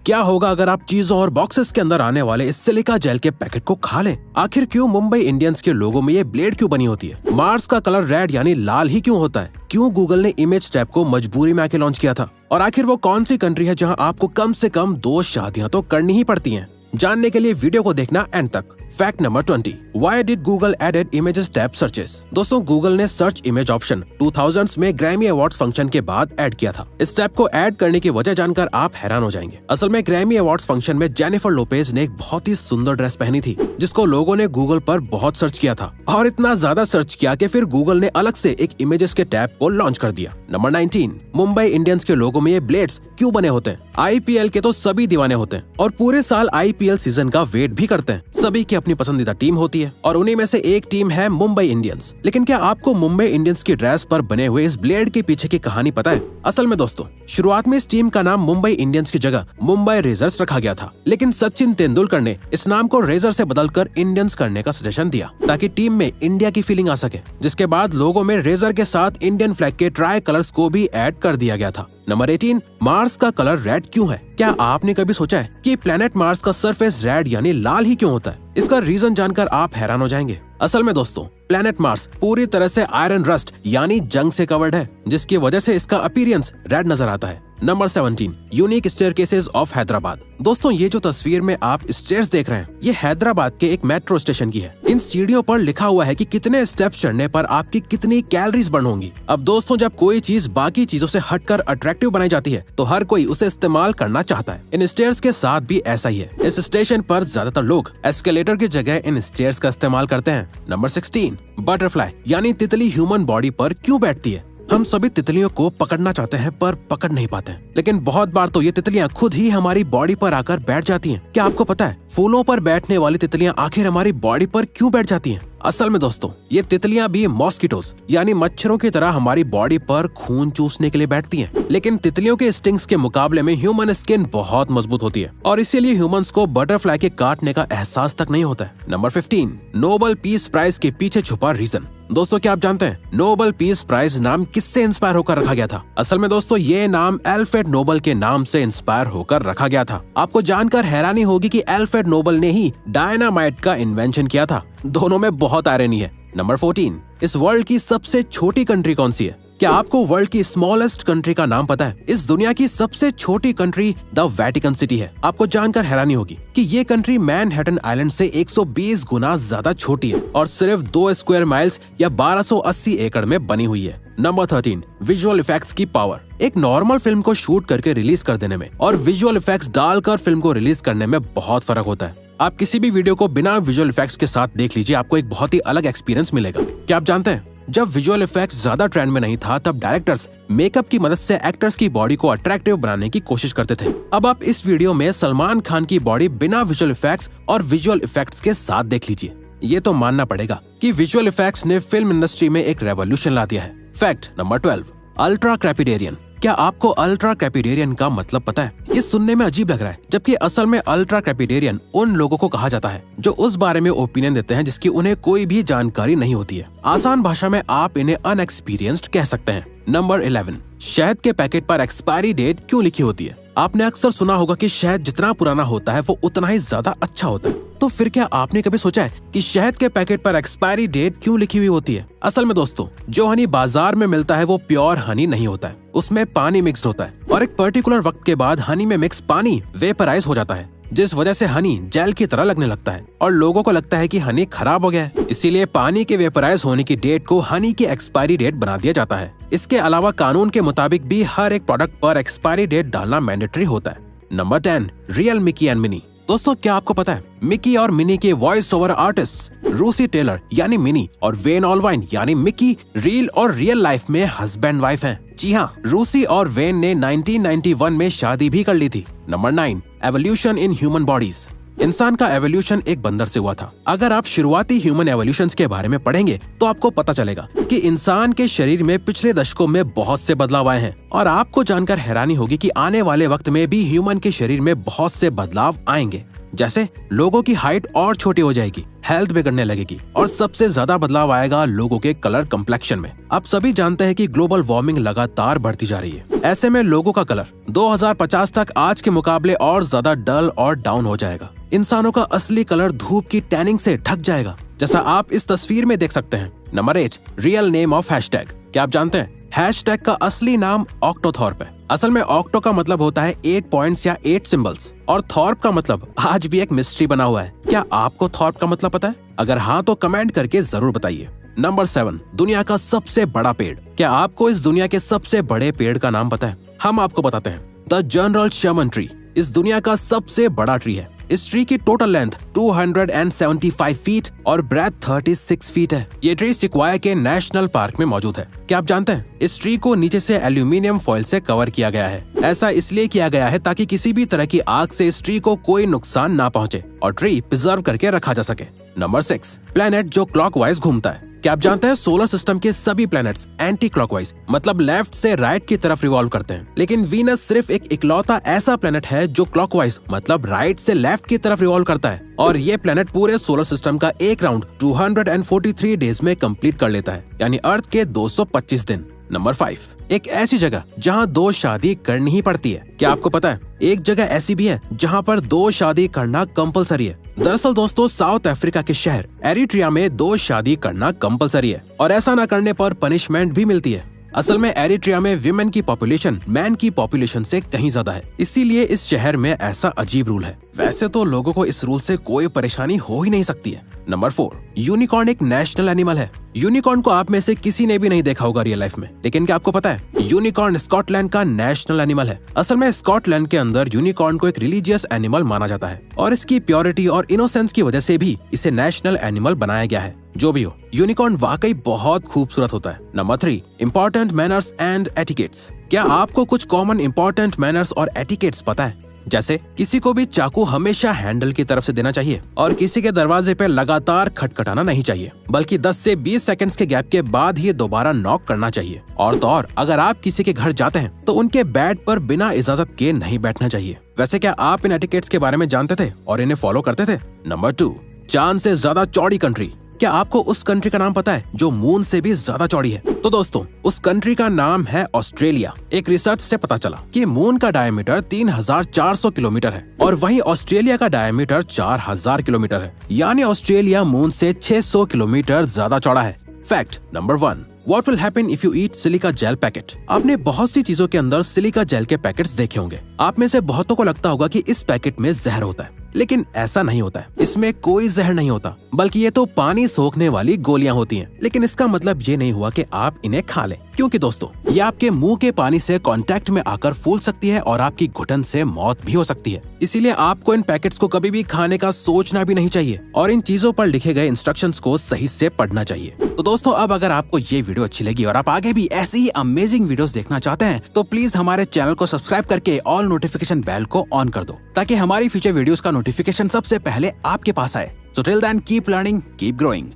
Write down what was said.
क्या होगा अगर आप चीजों और बॉक्सेस के अंदर आने वाले इस सिलिका जेल के पैकेट को खा लें? आखिर क्यों मुंबई इंडियंस के लोगों में ये ब्लेड क्यों बनी होती है? मार्स का कलर रेड यानी लाल ही क्यों होता है? क्यों गूगल ने इमेज टैब को मजबूरी में आके लॉन्च किया था? और आखिर वो कौन सी कंट्री है जहां आपको कम से कम 2 शादियां तो करनी ही पड़ती हैं? जानने के लिए वीडियो को देखना एंड तक। Fact number 20, Why did Google added images tab searches? दोस्तों, गूगल ने सर्च इमेज ऑप्शन 2000s में ग्रैमी अवार्ड्स फंक्शन के बाद ऐड किया था। इस टैब को ऐड करने की वजह जानकर आप हैरान हो जाएंगे। असल में ग्रैमी अवार्ड्स फंक्शन में जेनिफर लोपेज ने एक बहुत ही सुंदर ड्रेस पहनी थी, जिसको लोगों ने गूगल पर बहुत सर्च किया था और इतना ज्यादा सर्च किया कि फिर गूगल ने अलग से एक इमेजेस के टैब को लॉन्च कर दिया। नंबर 19, मुंबई इंडियंस के लोगों में ये ब्लेड्स क्यों बने होते हैं? IPL के तो सभी दीवाने होते हैं और पूरे साल IPL सीजन का वेट भी करते हैं। सभी की अपनी पसंदीदा टीम होती है और उन्हीं में से एक टीम है मुंबई इंडियंस। लेकिन क्या आपको मुंबई इंडियंस की ड्रेस पर बने हुए इस ब्लेड के पीछे की कहानी पता है? असल में दोस्तों, शुरुआत में इस टीम का नाम मुंबई इंडियंस की जगह मुंबई रेजर्स रखा गया था, लेकिन सचिन तेंदुलकर ने इस नाम को रेजर से बदलकर इंडियंस करने का सजेशन दिया ताकि टीम में इंडिया की फीलिंग आ सके, जिसके बाद लोगों में रेजर के साथ इंडियन फ्लैग के ट्राई कलर्स को भी ऐड कर दिया गया था। नंबर 18, मार्स का कलर रेड क्यों है? क्या आपने कभी सोचा है कि प्लेनेट मार्स का सरफेस रेड यानी लाल ही क्यों होता है? इसका रीजन जानकर आप हैरान हो जाएंगे। असल में दोस्तों, प्लेनेट मार्स पूरी तरह से आयरन रस्ट यानी जंग से कवर्ड है, जिसकी वजह से इसका अपीयरेंस रेड नजर आता है। Number 17, unique staircases of Hyderabad. दोस्तों, ये जो तस्वीर में आप स्टेयर्स देख रहे हैं, ये हैदराबाद के एक मेट्रो स्टेशन की है। इन सीढ़ियों पर लिखा हुआ है कि कितने स्टेप्स चढ़ने पर आपकी कितनी कैलोरीज बर्न होंगी। अब दोस्तों, जब कोई चीज बाकी चीजों से हटकर अट्रैक्टिव बनाई जाती है तो हर कोई उसे इस्तेमाल करना चाहता है। इन स्टेयर्स के साथ भी ऐसा ही है। इस स्टेशन पर ज्यादातर लोग एस्केलेटर की जगह इन स्टेयर्स का इस्तेमाल करते हैं। नंबर 16, बटरफ्लाई यानी तितली ह्यूमन बॉडी पर क्यों बैठती है? हम सभी तितलियों को पकड़ना चाहते हैं पर पकड़ नहीं पाते हैं, लेकिन बहुत बार तो ये तितलियां खुद ही हमारी बॉडी पर आकर बैठ जाती हैं। क्या आपको पता है फूलों पर बैठने वाली तितलियां आखिर हमारी बॉडी पर क्यों बैठ जाती हैं? असल में दोस्तों, ये तितलियां भी मॉस्किटोज यानी मच्छरों की तरह हमारी बॉडी पर खून चूसने के लिए बैठती हैं। लेकिन तितलियों के स्टिंग्स के मुकाबले में ह्यूमन स्किन बहुत मजबूत होती है और इसीलिए ह्यूमंस को बटरफ्लाई के काटने का एहसास तक नहीं होता है। नंबर 15, नोबेल पीस प्राइज के पीछे छुपा रीजन। दोस्तों, क्या आप जानते हैं नोबेल पीस प्राइज नाम किससे इंस्पायर होकर रखा गया था? असल में दोस्तों, ये नाम अल्फ्रेड नोबेल के नाम से इंस्पायर होकर रखा गया था। आपको जानकर हैरानी होगी कि अल्फ्रेड नोबेल ने ही डायनामाइट का इन्वेंशन किया था। दोनों में बहुत आयरनी है। नंबर 14, इस वर्ल्ड की सबसे छोटी कंट्री कौन सी है? क्या आपको वर्ल्ड की स्मॉलेस्ट कंट्री का नाम पता है? इस दुनिया की सबसे छोटी कंट्री द वेटिकन सिटी है। आपको जानकर हैरानी होगी कि ये कंट्री मैनहट्टन आइलैंड से 120 गुना ज्यादा छोटी है और सिर्फ 2 स्क्वायर माइल्स या 1280 एकड़ में बनी हुई है। नंबर 13, विजुअल इफेक्ट्स की पावर। एक नॉर्मल फिल्म को शूट करके रिलीज कर देने में और विजुअल इफेक्ट्स डालकर फिल्म को रिलीज करने में बहुत फर्क होता है। आप किसी भी वीडियो को बिना विजुअल इफेक्ट्स के साथ देख लीजिए, आपको एक बहुत ही अलग एक्सपीरियंस मिलेगा। क्या आप जानते हैं जब विजुअल इफेक्ट्स ज्यादा ट्रेंड में नहीं था, तब डायरेक्टर्स मेकअप की मदद से एक्टर्स की बॉडी को अट्रैक्टिव बनाने की कोशिश करते थे। अब आप इस वीडियो में सलमान खान की बॉडी बिना विजुअल इफेक्ट्स और विजुअल इफेक्ट्स के साथ देख लीजिए। ये तो मानना पड़ेगा कि विजुअल इफेक्ट्स ने फिल्म इंडस्ट्री में एक रेवोल्यूशन ला दिया है। फैक्ट नंबर 12, अल्ट्रा क्रेपिटेरियन। क्या आपको अल्ट्रा क्रेपिटेरियन का मतलब पता है? ये सुनने में अजीब लग रहा है, जबकि असल में अल्ट्रा क्रेपिटेरियन उन लोगों को कहा जाता है जो उस बारे में ओपिनियन देते हैं जिसकी उन्हें कोई भी जानकारी नहीं होती है। आसान भाषा में आप इन्हें अनएक्सपीरियंस्ड कह सकते हैं। नंबर 11, शहद के पैकेट पर एक्सपायरी डेट क्यों लिखी होती है? आपने अक्सर सुना होगा कि शहद जितना पुराना होता है वो उतना ही ज्यादा अच्छा होता है। तो फिर क्या आपने कभी सोचा है कि शहद के पैकेट पर एक्सपायरी डेट क्यों लिखी हुई होती है? असल में दोस्तों, जो हनी बाजार में मिलता है वो प्योर हनी नहीं होता है, उसमें पानी मिक्स होता है और एक पर्टिकुलर वक्त के बाद हनी में मिक्स पानी वेपराइज हो जाता है, जिस वजह से हनी जेल की तरह लगने लगता है और लोगों को लगता है कि हनी खराब हो गया है। इसीलिए पानी के वेपराइज होने की डेट को हनी की एक्सपायरी डेट बना दिया जाता है। इसके अलावा कानून के मुताबिक भी हर एक प्रोडक्ट पर एक्सपायरी डेट डालना मैंडेटरी होता है। Number 10, real Mickey and mini. दोस्तों, क्या आपको पता है मिकी और मिनी के वॉइस ओवर आर्टिस्ट रूसी टेलर यानी मिनी और वेन ऑलवाइन यानी मिकी रियल और रियल लाइफ में हस्बैंड वाइफ हैं। जी हाँ, रूसी और वेन ने 1991 में शादी भी कर ली थी। Number 9, evolution in human bodies. इंसान का एवोल्यूशन एक बंदर से हुआ था। अगर आप शुरुआती ह्यूमन एवोल्यूशंस के बारे में पढ़ेंगे तो आपको पता चलेगा कि इंसान के शरीर में पिछले दशकों में बहुत से बदलाव आए हैं और आपको जानकर हैरानी होगी कि आने वाले वक्त में भी ह्यूमन के शरीर में बहुत से बदलाव आएंगे। जैसे लोगों की हाइट और छोटी हो जाएगी, हेल्थ बिगड़ने लगेगी और सबसे ज्यादा बदलाव आएगा लोगों के कलर कम्प्लेक्शन में। आप सभी जानते हैं कि ग्लोबल वार्मिंग लगातार बढ़ती जा रही है। ऐसे में लोगों का कलर 2050 तक आज के मुकाबले और ज्यादा डल और डाउन हो जाएगा। इंसानों का असली कलर धूप की टैनिंग से ढक जाएगा, जैसा आप इस तस्वीर में देख सकते हैं। Number 8, real name of hashtag. क्या आप जानते हैं हैशटैग का असली नाम ऑक्टोथॉर्प है। असल में ऑक्टो का मतलब होता है 8 पॉइंट्स या 8 सिंबल्स और थॉर्प का मतलब आज भी एक मिस्ट्री बना हुआ है। क्या आपको थॉर्प का मतलब पता है? अगर हाँ तो कमेंट करके जरूर बताइए। नंबर 7, दुनिया का सबसे बड़ा पेड़। क्या आपको इस दुनिया के सबसे बड़े पेड़ का नाम पता है? हम आपको बताते हैं। द जनरल शर्मन ट्री इस दुनिया का सबसे बड़ा ट्री है। इस ट्री की टोटल लेंथ 275 फीट और ब्रेथ 36 फीट है। ये ट्री सिक्वाया के नेशनल पार्क में मौजूद है। क्या आप जानते हैं इस ट्री को नीचे से एल्यूमिनियम फॉइल से कवर किया गया है। ऐसा इसलिए किया गया है ताकि किसी भी तरह की आग से इस ट्री को कोई नुकसान ना पहुंचे और ट्री प्रिजर्व करके रखा जा सके। नंबर 6, प्लेनेट जो क्लॉकवाइज घूमता है। क्या आप जानते हैं सोलर सिस्टम के सभी प्लैनेट्स एंटी क्लॉकवाइज मतलब लेफ्ट से राइट की तरफ रिवॉल्व करते हैं, लेकिन वीनस सिर्फ एक इकलौता ऐसा प्लैनेट है जो क्लॉकवाइज मतलब राइट से लेफ्ट की तरफ रिवॉल्व करता है और ये प्लैनेट पूरे सोलर सिस्टम का एक राउंड 243 डेज में कंप्लीट कर लेता है, यानी अर्थ के 225 दिन। नंबर 5, एक ऐसी जगह जहां 2 शादी करनी ही पड़ती है। क्या आपको पता है एक जगह ऐसी भी है जहां पर 2 शादी करना कंपलसरी है? दरअसल दोस्तों साउथ अफ्रीका के शहर एरिट्रिया में 2 शादी करना कंपलसरी है और ऐसा न करने पर पनिशमेंट भी मिलती है। असल में एरिट्रिया में विमेन की पॉपुलेशन मैन की पॉपुलेशन से कहीं ज्यादा है, इसीलिए इस शहर में ऐसा अजीब रूल है। वैसे तो लोगों को इस रूल से कोई परेशानी हो ही नहीं सकती है। नंबर 4, यूनिकॉर्न एक नेशनल एनिमल है। यूनिकॉर्न को आप में से किसी ने भी नहीं देखा होगा रियल लाइफ में, लेकिन क्या आपको पता है यूनिकॉर्न स्कॉटलैंड का नेशनल एनिमल है। असल में स्कॉटलैंड के अंदर यूनिकॉर्न को एक रिलीजियस एनिमल माना जाता है और इसकी प्योरिटी और इनोसेंस की वजह से भी इसे नेशनल एनिमल बनाया गया है। जो भी हो, यूनिकॉर्न वाकई बहुत खूबसूरत होता है। Number 3, important manners and etiquettes. क्या आपको कुछ कॉमन इम्पोर्टेंट मैनर्स और एटिकेट्स पता है? जैसे किसी को भी चाकू हमेशा हैंडल की तरफ से देना चाहिए और किसी के दरवाजे पे लगातार खटखटाना नहीं चाहिए, बल्कि 10 से 20 सेकंड्स के गैप के बाद ही दोबारा नॉक करना चाहिए। और तो और अगर आप किसी के घर जाते हैं तो उनके बेड पर बिना इजाजत के नहीं बैठना चाहिए। वैसे क्या आप इन एटिकेट्स के बारे में जानते थे और इन्हें फॉलो करते थे? नंबर 2, चांद से ज्यादा चौड़ी कंट्री। क्या आपको उस कंट्री का नाम पता है जो मून से भी ज्यादा चौड़ी है? तो दोस्तों उस कंट्री का नाम है ऑस्ट्रेलिया। एक रिसर्च से पता चला कि मून का डायमीटर 3400 किलोमीटर है और वहीं ऑस्ट्रेलिया का डायमीटर 4000 किलोमीटर है, यानी ऑस्ट्रेलिया मून से 600 किलोमीटर ज्यादा चौड़ा है। Fact number 1, What will happen if you eat silica gel packet? आपने बहुत सी चीजों के अंदर सिलिका जेल के पैकेट्स देखे होंगे। आप में से बहुतों को लगता होगा कि इस पैकेट में जहर होता है, लेकिन ऐसा नहीं होता है। इसमें कोई जहर नहीं होता, बल्कि ये तो पानी सोखने वाली गोलियां होती हैं। लेकिन इसका मतलब ये नहीं हुआ कि आप इन्हें खा लें, क्योंकि दोस्तों ये आपके मुंह के पानी से कांटेक्ट में आकर फूल सकती है और आपकी घुटन से मौत भी हो सकती है। इसीलिए आपको इन पैकेट्स को कभी भी खाने का सोचना भी नहीं चाहिए और इन चीजों पर लिखे गए इंस्ट्रक्शंस को सही से पढ़ना चाहिए। तो दोस्तों अब अगर आपको ये वीडियो अच्छी लगी और आप आगे भी ऐसी ही अमेजिंग वीडियोस देखना चाहते हैं तो प्लीज हमारे चैनल को सब्सक्राइब करके ऑल नोटिफिकेशन बेल को ऑन कर दो, ताकि हमारी फ्यूचर वीडियोस का नोटिफिकेशन सबसे पहले आपके पास आए। So till then, keep learning, keep growing.